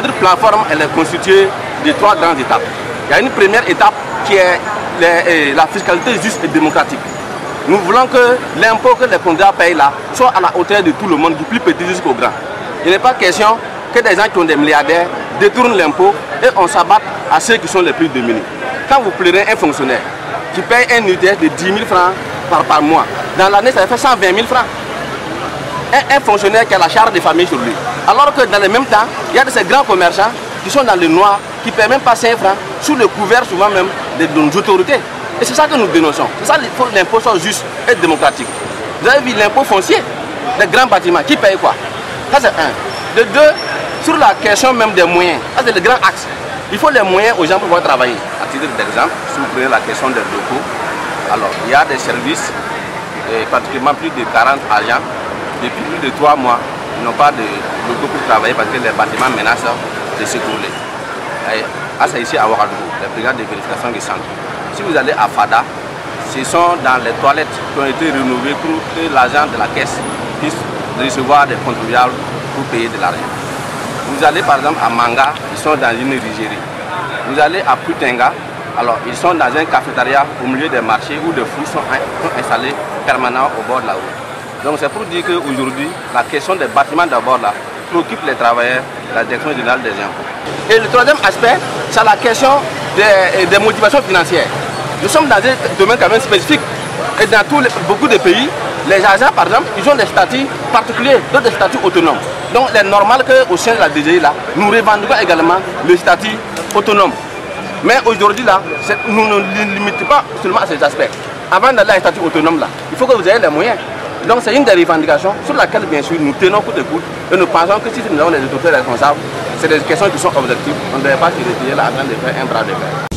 Notre plateforme, elle est constituée de 3 grandes étapes. Il y a une première étape qui est la fiscalité juste et démocratique. Nous voulons que l'impôt que les contribuables payent là soit à la hauteur de tout le monde, du plus petit jusqu'au grand. Il n'est pas question que des gens qui ont des milliardaires détournent l'impôt et on s'abatte à ceux qui sont les plus démunis. Quand vous plairez un fonctionnaire qui paye un UTS de 10 000 francs par mois, dans l'année ça fait 120 000 francs. Un fonctionnaire qui a la charge de famille sur lui. Alors que dans le même temps, il y a de ces grands commerçants qui sont dans le noir, qui ne paient même pas 5 francs, sous le couvert souvent même de nos autorités. Et c'est ça que nous dénonçons. C'est ça qu'il faut que l'impôt soit juste et démocratique. Vous avez vu l'impôt foncier, les grands bâtiments, qui payent quoi? Ça c'est un. De deux, sur la question même des moyens, ça c'est le grand axe. Il faut les moyens aux gens pour pouvoir travailler. À titre d'exemple, si vous prenez la question des locaux, alors il y a des services, et particulièrement plus de 40 agents, depuis plus de 3 mois, ils n'ont pas de locaux pour travailler parce que les bâtiments menacent de s'écrouler. C'est ici à Ouagadougou, les brigades de vérification du centre. Si vous allez à Fada, ce sont dans les toilettes qui ont été rénovées pour que l'agent de la caisse puisse recevoir des contribuables pour payer de l'argent. Vous allez par exemple à Manga, ils sont dans une rigerie. Vous allez à Putenga, alors ils sont dans un cafétéria au milieu des marchés où des fous sont installés permanents au bord de la route. Donc c'est pour dire qu'aujourd'hui, la question des bâtiments d'abord là préoccupe les travailleurs de la direction générale des impôts. Et le troisième aspect, c'est la question des motivations financières. Nous sommes dans un domaine quand même spécifique. Et dans beaucoup de pays, les agents par exemple, ils ont des statuts particuliers, d'autres des statuts autonomes. Donc il est normal qu'au sein de la DGI là, nous revendiquons également le statut autonome. Mais aujourd'hui là, nous ne limitons pas seulement à ces aspects. Avant d'aller à un statut autonome là, il faut que vous ayez les moyens. Donc c'est une des revendications sur laquelle bien sûr nous tenons coup de coude et nous pensons que si nous avons les autorités responsables, c'est des questions qui sont objectives. On ne devrait pas se retirer là en train de faire un bras de fer.